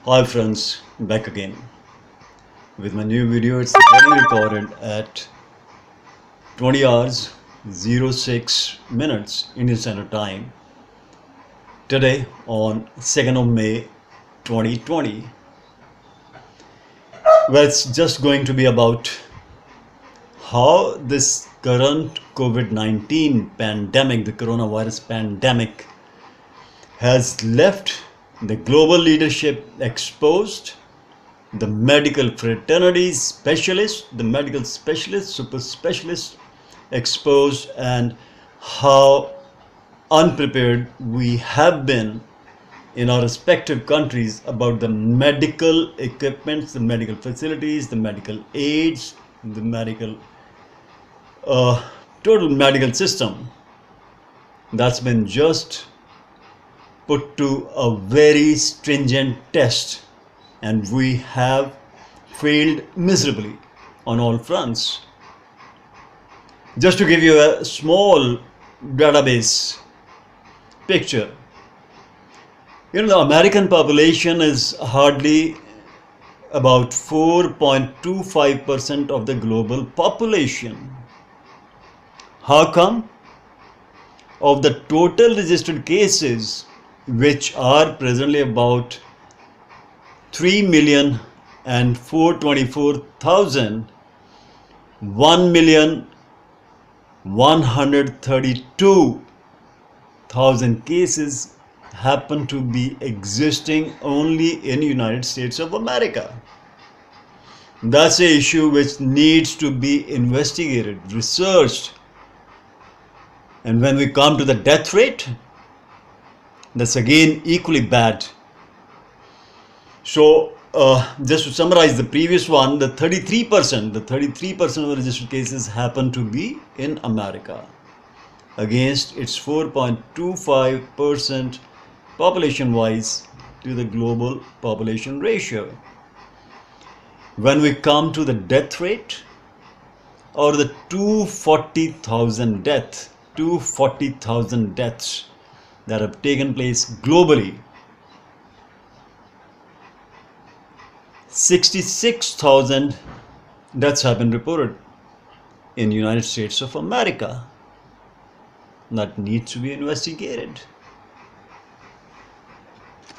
Hi friends, back again with my new video. It's getting recorded at 20 hours 06 minutes Indian Standard Time today on 2nd of May 2020. Well, it's just going to be about how this current COVID-19 pandemic, the coronavirus pandemic, has left the global leadership exposed, the medical fraternities specialists, the medical specialists, super specialists exposed, and how unprepared we have been in our respective countries about the medical equipments, the medical facilities, the medical aids, the medical total medical system that's been just put to a very stringent test, and we have failed miserably on all fronts. Just to give you a small database picture, the American population is hardly about 4.25% of the global population. How come? Of the total registered cases, which are presently about 3,424,000, 1,132,000 cases happen to be existing only in United States of America. That's an issue which needs to be investigated, researched. And when we come to the death rate, that's again equally bad. So just to summarize the previous one, the 33% of the registered cases happen to be in America against its 4.25% population wise to the global population ratio. When we come to the death rate, or the 240,000 deaths that have taken place globally, 66,000 deaths have been reported in the United States of America. That needs to be investigated.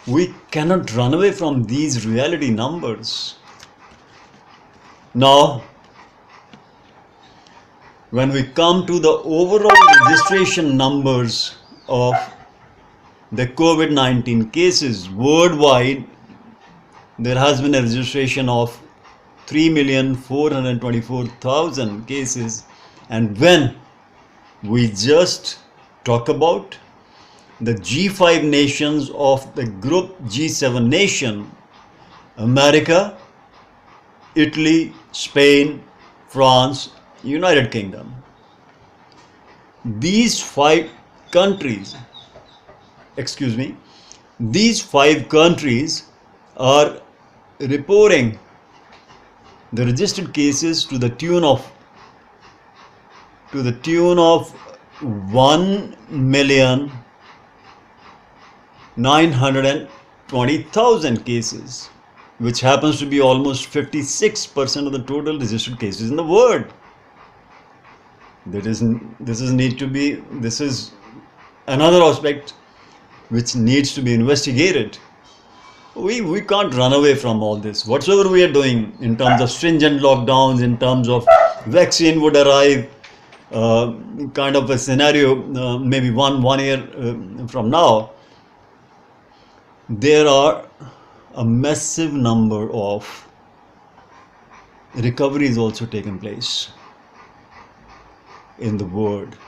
We cannot run away from these reality numbers. Now, when we come to the overall registration numbers of the COVID-19 cases worldwide, there has been a registration of 3,424,000 cases. And when we just talk about the G5 nations of the group G7 nation, America, Italy, Spain, France, United Kingdom, these five countries are reporting the registered cases to the tune of 1,920,000 cases, which happens to be almost 56% of the total registered cases in the world. This is another aspect which needs to be investigated. We can't run away from all this. Whatsoever we are doing in terms of stringent lockdowns, in terms of vaccine would arrive, kind of a scenario, maybe one year from now, there are a massive number of recoveries also taking place in the world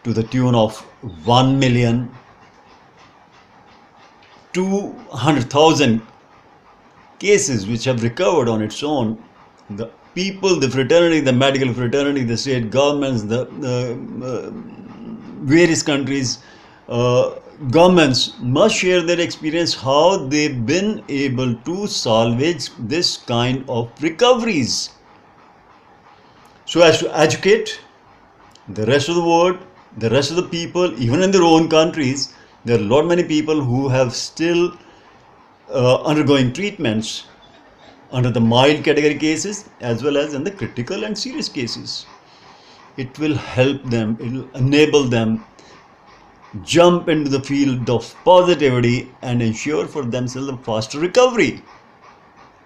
to the tune of 1,200,000 cases which have recovered on its own. The people, the fraternity, the medical fraternity, the state governments, the various countries, governments must share their experience how they've been able to salvage this kind of recoveries, so as to educate the rest of the world, the rest of the people, even in their own countries. There are many people who have still undergoing treatments under the mild category cases as well as in the critical and serious cases. It will help them, it will enable them jump into the field of positivity and ensure for themselves a faster recovery.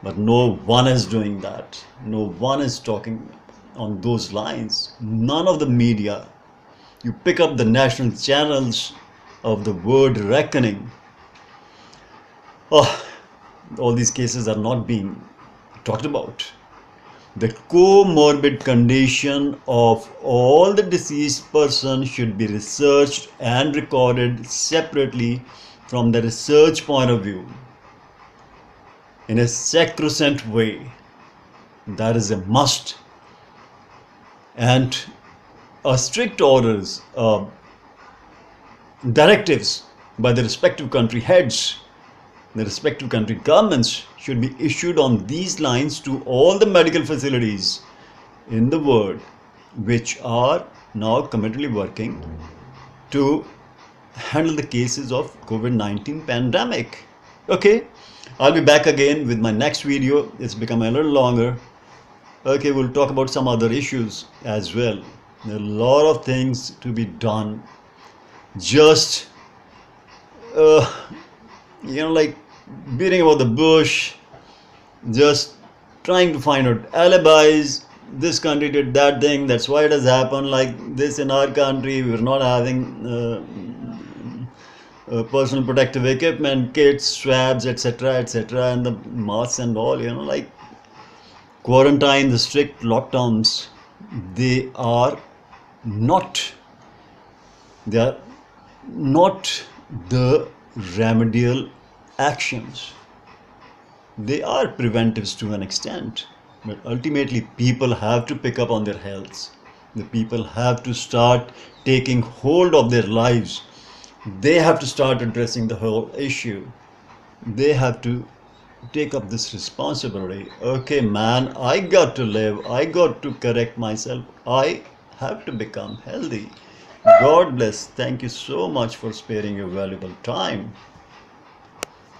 But no one is doing that. No one is talking on those lines. None of the media. You pick up the national channels of the word reckoning. Oh, all these cases are not being talked about. The comorbid condition of all the deceased person should be researched and recorded separately from the research point of view in a sacrosanct way. That is a must. And strict orders, directives by the respective country heads, the respective country governments should be issued on these lines to all the medical facilities in the world which are now committedly working to handle the cases of COVID-19 pandemic. Okay, I'll be back again with my next video. It's become a little longer. Okay, we'll talk about some other issues as well. There are a lot of things to be done. Just like beating about the bush, just trying to find out alibis. This country did that thing, that's why it has happened like this in our country. We're not having personal protective equipment, kits, swabs, etc., etc., and the masks and all, like quarantine, the strict lockdowns, they are not the remedial actions. They are preventives to an extent, but ultimately people have to pick up on their health. The people have to start taking hold of their lives. They have to start addressing the whole issue. They have to take up this responsibility. Okay, man, I got to live. I got to correct myself. I have to become healthy. God bless. Thank you so much for sparing your valuable time.